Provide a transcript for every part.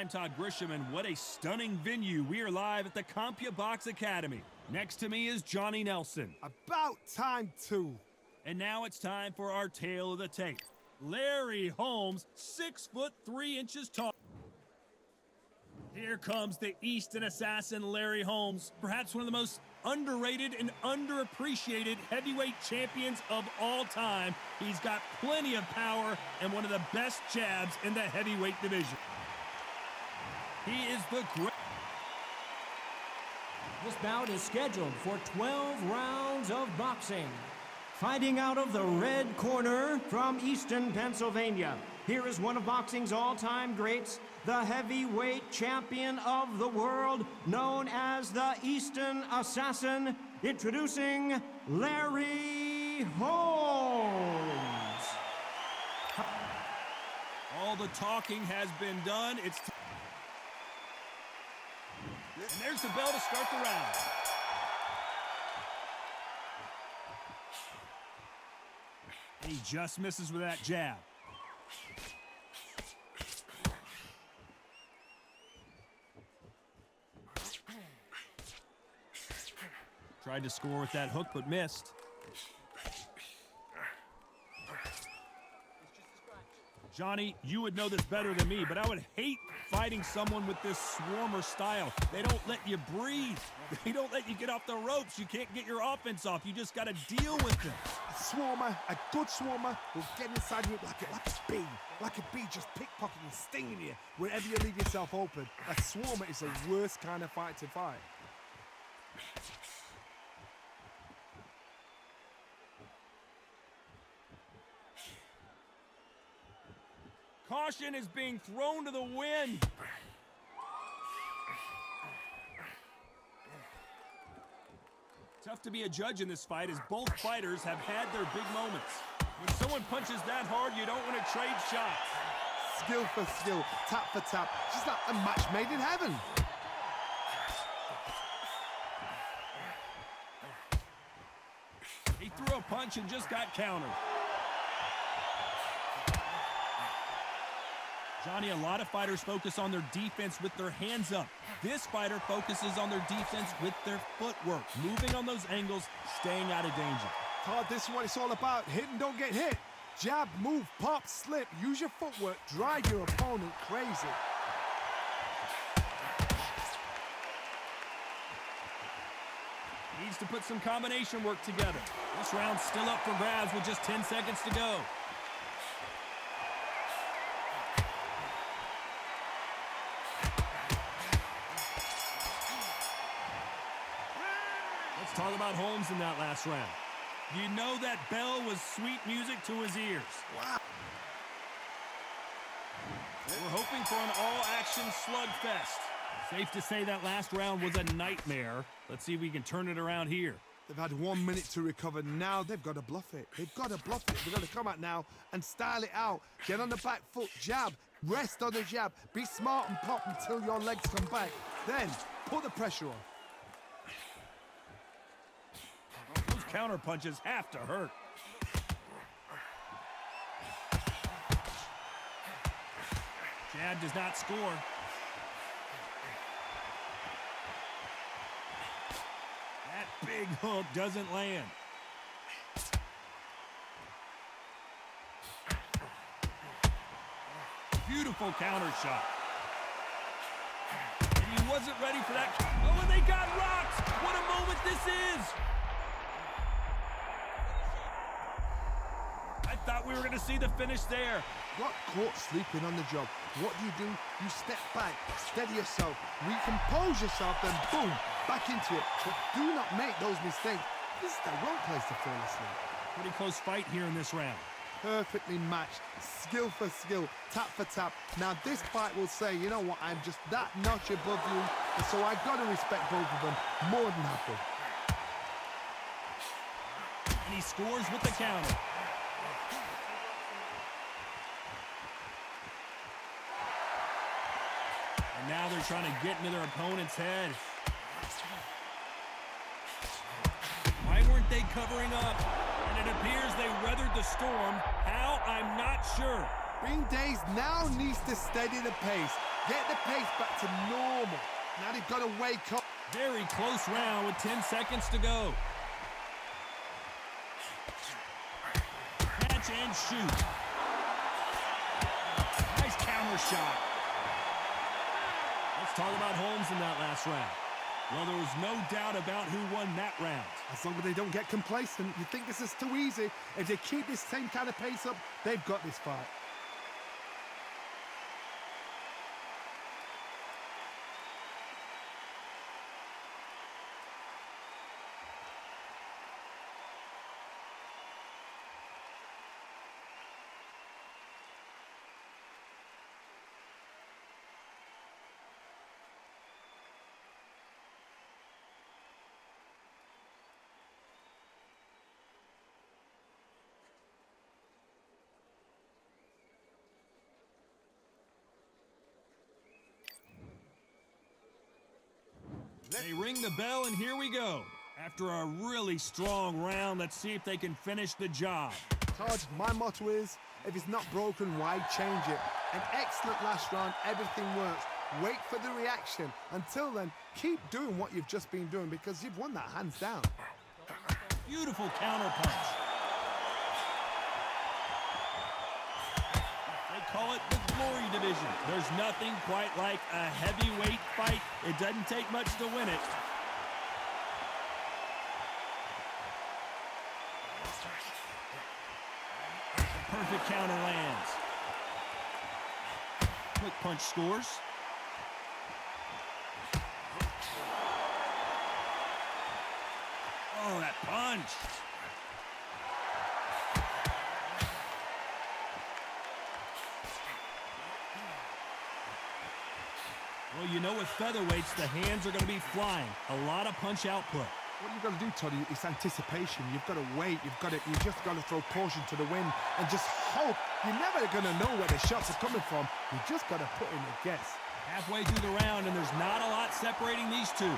I'm Todd Grisham, and what a stunning venue. We are live at the CompuBox Academy. Next to me is Johnny Nelson. About time, too. And now it's time for our tale of the tape. Larry Holmes, 6'3" tall. Here comes the Easton assassin, Larry Holmes, perhaps one of the most underrated and underappreciated heavyweight champions of all time. He's got plenty of power and one of the best jabs in the heavyweight division. He is the great. This bout is scheduled for 12 rounds of boxing. Fighting out of the red corner from Easton, Pennsylvania, here is one of boxing's all-time greats, the heavyweight champion of the world, known as the Easton Assassin, introducing Larry Holmes. All the talking has been done. It's and there's the bell to start the round. He just misses with that jab. Tried to score with that hook, but missed. Johnny, you would know this better than me, but I would hate fighting someone with this swarmer style. They don't let you breathe. They don't let you get off the ropes. You can't get your offense off. You just got to deal with them. A swarmer, a good swarmer, will get inside you like a bee. Like a bee just pickpocketing and stinging you wherever you leave yourself open. A swarmer is the worst kind of fight to fight. Caution is being thrown to the wind. Tough to be a judge in this fight as both fighters have had their big moments. When someone punches that hard, you don't want to trade shots. Skill for skill, tap for tap. Just like a match made in heaven. He threw a punch and just got countered. Johnny, a lot of fighters focus on their defense with their hands up. This fighter focuses on their defense with their footwork, moving on those angles, staying out of danger. Todd, this is what it's all about. Hit and don't get hit. Jab, move, pop, slip. Use your footwork. Drive your opponent crazy. Needs to put some combination work together. This round's still up for grabs with just 10 seconds to go. Let's talk about Holmes in that last round. You know that bell was sweet music to his ears. Wow. We're hoping for an all-action slugfest. Safe to say that last round was a nightmare. Let's see if we can turn it around here. They've had 1 minute to recover. Now they've got to bluff it. They've got to bluff it. They've got to come out now and style it out. Get on the back foot, jab, rest on the jab. Be smart and pop until your legs come back. Then put the pressure on. Those counter punches have to hurt. Jab does not score. That big hook doesn't land. Beautiful counter shot. And he wasn't ready for that. Oh, and they got rocked. What a moment this is. I thought we were going to see the finish there. Got caught sleeping on the job. What do? You step back, steady yourself, recompose yourself, then boom, back into it. But do not make those mistakes. This is the wrong place to fall asleep. Pretty close fight here in this round. Perfectly matched, skill for skill, tap for tap. Now this fight will say, you know what, I'm just that notch above you, and so I've got to respect both of them more than happy. And he scores with the counter. And now they're trying to get into their opponent's head. Why weren't they covering up? And it appears they weathered the storm. How? I'm not sure. Being dazed now needs to steady the pace. Get the pace back to normal. Now they've got to wake up. Very close round with 10 seconds to go. Catch and shoot. Nice counter shot. Let's talk about Holmes in that last round. Well, there was no doubt about who won that round. As long as they don't get complacent, you think this is too easy. If they keep this same kind of pace up, they've got this fight. They ring the bell, and here we go. After a really strong round, let's see if they can finish the job. Todd, my motto is, if it's not broken, why change it? An excellent last round, everything works. Wait for the reaction. Until then, keep doing what you've just been doing because you've won that hands down. Beautiful counter punch. Call it the glory division. There's nothing quite like a heavyweight fight. It doesn't take much to win it. Perfect counter lands. Quick punch scores. Oh, that punch. Well, you know with featherweights, the hands are going to be flying. A lot of punch output. What you've got to do, Toddy, is anticipation. You've got to wait. You just got to throw caution to the wind and just hope. You're never going to know where the shots are coming from. You just got to put in a guess. Halfway through the round, and there's not a lot separating these two.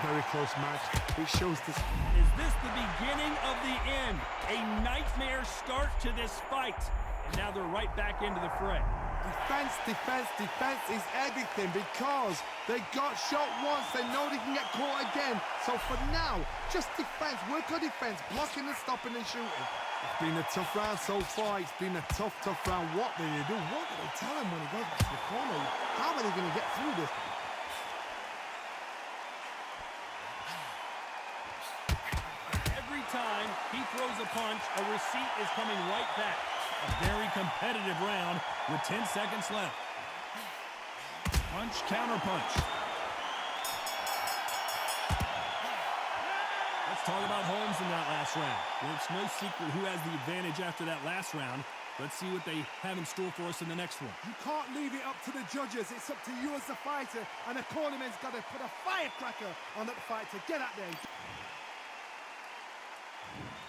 Very close match. It shows this. Is this the beginning of the end? A nightmare start to this fight. And now they're right back into the fray. Defense, defense, defense is everything because they got shot once. They know they can get caught again. So for now, just defense, work on defense, blocking and stopping and shooting. It's been a tough round so far. It's been a tough round. What do they do? What do they tell him when he goes back to the corner? How are they going to get through this? Every time he throws a punch, a receipt is coming right back. A very competitive round with 10 seconds left. Punch, counter punch. Let's talk about Holmes in that last round. Well, it's no secret who has the advantage after that last round. Let's see what they have in store for us in the next one. You can't leave it up to the judges. It's up to you as the fighter. And the cornerman's got to put a firecracker on that fighter. Get out there.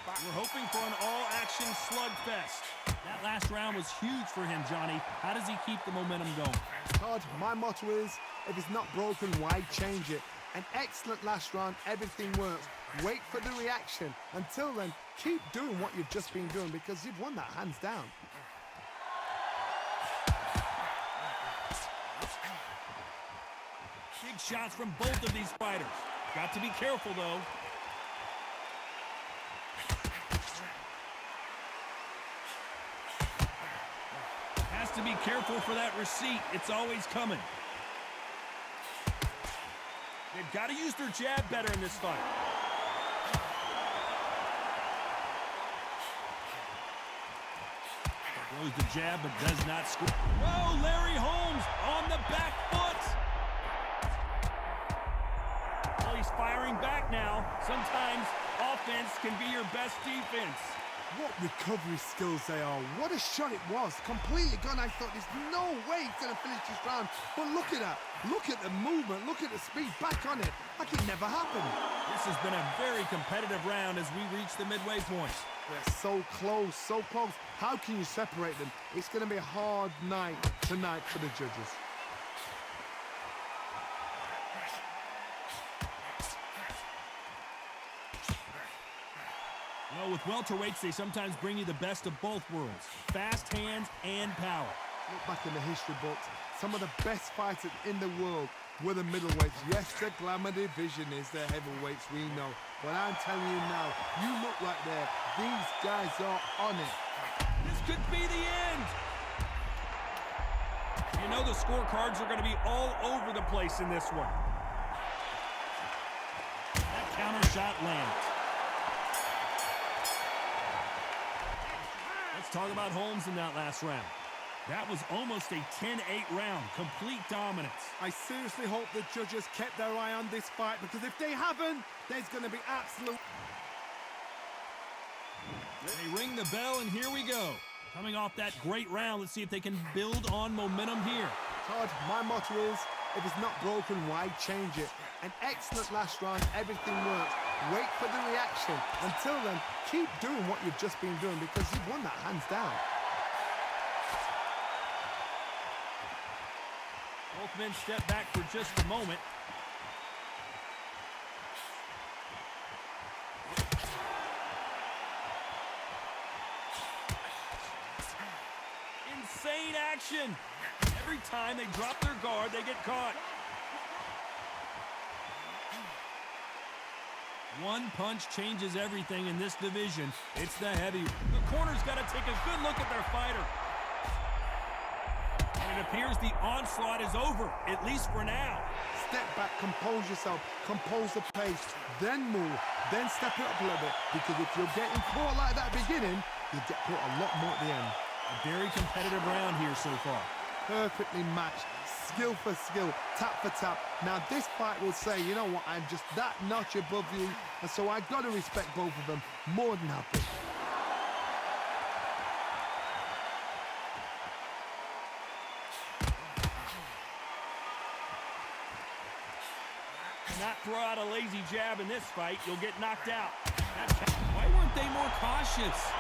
We're hoping for an all-action slugfest. That last round was huge for him, Johnny. How does he keep the momentum going? Todd, my motto is, if it's not broken, why change it? An excellent last round, everything works. Wait for the reaction. Until then, keep doing what you've just been doing because you've won that hands down. Big shots from both of these fighters. Got to be careful, though. Has to be careful for that receipt. It's always coming. They've got to use their jab better in this fight. Throws the jab, but does not score. Whoa, Larry Holmes on the back foot. Well, he's firing back now. Sometimes offense can be your best defense. What recovery skills they are. What a shot it was. Completely gone. I thought there's no way he's going to finish this round. But look at that. Look at the movement. Look at the speed. Back on it. Like it never happened. This has been a very competitive round as we reach the midway point. They're so close, so close. How can you separate them? It's going to be a hard night tonight for the judges. Well, with welterweights, they sometimes bring you the best of both worlds. Fast hands and power. Look back in the history books. some of the best fighters in the world were the middleweights. Yes, the glamour division is the heavyweights, we know. But I'm telling you now, you look like these guys are on it. This could be the end. You know the scorecards are going to be all over the place in this one. That counter shot lands. Let's talk about Holmes in that last round. That was almost a 10-8 round, complete dominance. I seriously hope the judges kept their eye on this fight, because if they haven't, there's going to be absolute... They ring the bell, and here we go. Coming off that great round, let's see if they can build on momentum here. Todd, my motto is, if it's not broken, why change it? An excellent last round, everything works. Wait for the reaction. Until then, keep doing what you've just been doing, because you've won that hands down. Both men step back for just a moment. Insane action. Every time they drop their guard, they get caught. One punch changes everything in this division. It's the heavy. The corner's got to take a good look at their fighter. And it appears the onslaught is over, at least for now. Step back, compose yourself, compose the pace, then move, then step it up a little bit. Because if you're getting caught like that beginning, you get caught a lot more at the end. A very competitive round here so far. Perfectly matched, skill for skill, tap for tap. Now this fight will say, you know what, I'm just that notch above you, and so I've got to respect both of them more than happy. Not throw out a lazy jab in this fight, you'll get knocked out. Why weren't they more cautious?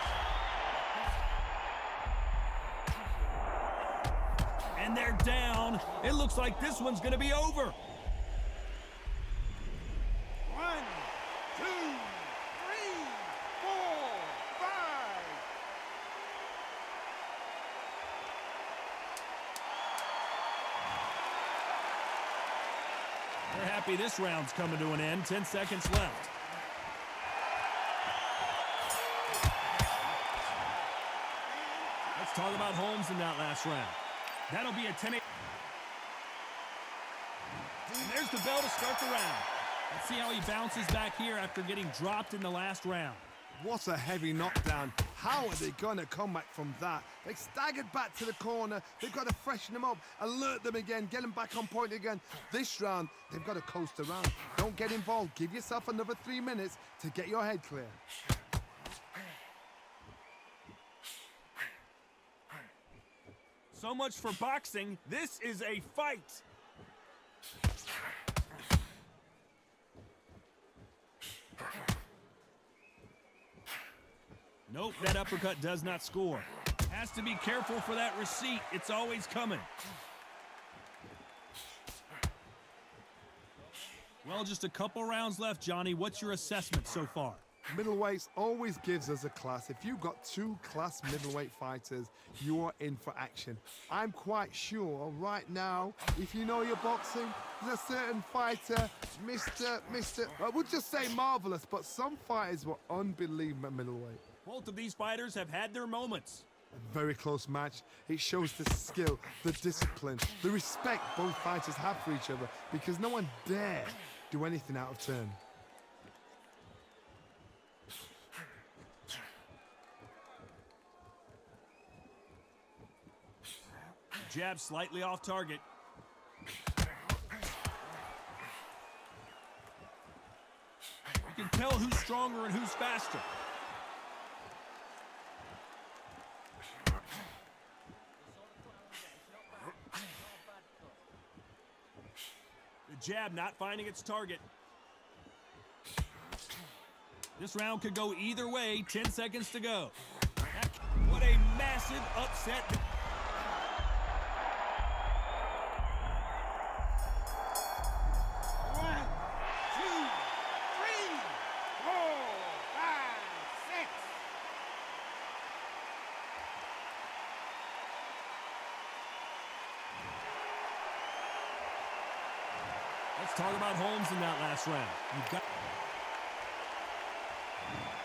And they're down. It looks like this one's going to be over. 1, 2, 3, 4, 5. They're happy this round's coming to an end. 10 seconds left. Let's talk about Holmes in that last round. That'll be a 10-8. And there's the bell to start the round. Let's see how he bounces back here after getting dropped in the last round. What a heavy knockdown. How are they going to come back from that? They staggered back to the corner. They've got to freshen them up, alert them again, get them back on point again. This round, they've got to coast around. Don't get involved. Give yourself another 3 minutes to get your head clear. So much for boxing. This is a fight. Nope, that uppercut does not score. Has to be careful for that receipt. It's always coming. Well, just a couple rounds left, Johnny. What's your assessment so far? Middleweights always gives us a class. If you've got 2 class middleweight fighters, you are in for action. I'm quite sure right now, if you know your boxing, there's a certain fighter, I would just say marvelous, but some fighters were unbelievable at middleweight. Both of these fighters have had their moments. A very close match. It shows the skill, the discipline, the respect both fighters have for each other, because no one dare do anything out of turn. Jab slightly off target. You can tell who's stronger and who's faster. The jab not finding its target. This round could go either way. 10 seconds to go. What a massive upset. Let's talk about Holmes in that last round. You've got...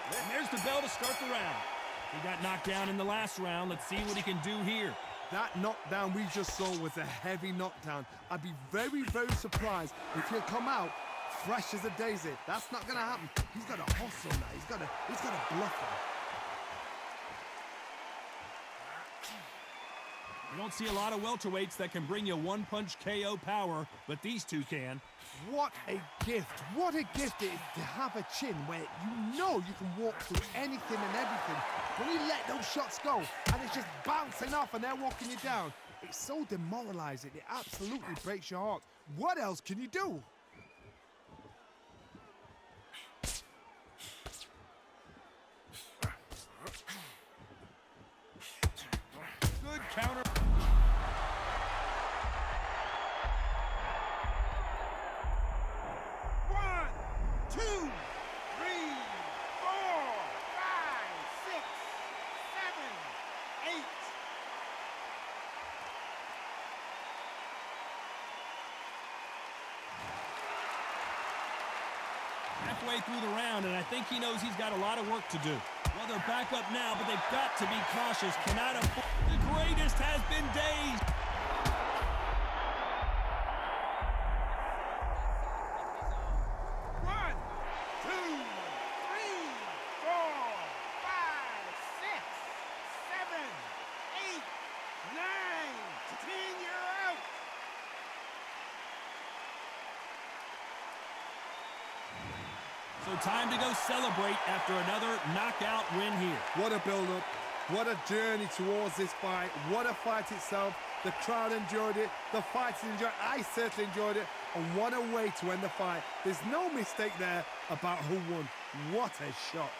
And there's the bell to start the round. He got knocked down in the last round. Let's see what he can do here. That knockdown we just saw was a heavy knockdown. I'd be very, very surprised if he'll come out fresh as a daisy. That's not gonna happen. He's got to hustle now. He's got to bluff him. You don't see a lot of welterweights that can bring you one-punch KO power, but these two can. What a gift. What a gift it is to have a chin where you know you can walk through anything and everything. When you let those shots go and it's just bouncing off and they're walking you down, it's so demoralizing. It absolutely breaks your heart. What else can you do? Good counter. Halfway through the round, and I think he knows he's got a lot of work to do. Well, they're back up now, but they've got to be cautious. Cannot afford... The greatest has been dazed. One, two, three, four, five, six, seven, eight, nine, 10, you're out. So time to go celebrate after another knockout win here. What a build-up. What a journey towards this fight. What a fight itself. The crowd enjoyed it. The fighters enjoyed it. I certainly enjoyed it. And what a way to end the fight. There's no mistake there about who won. What a shot.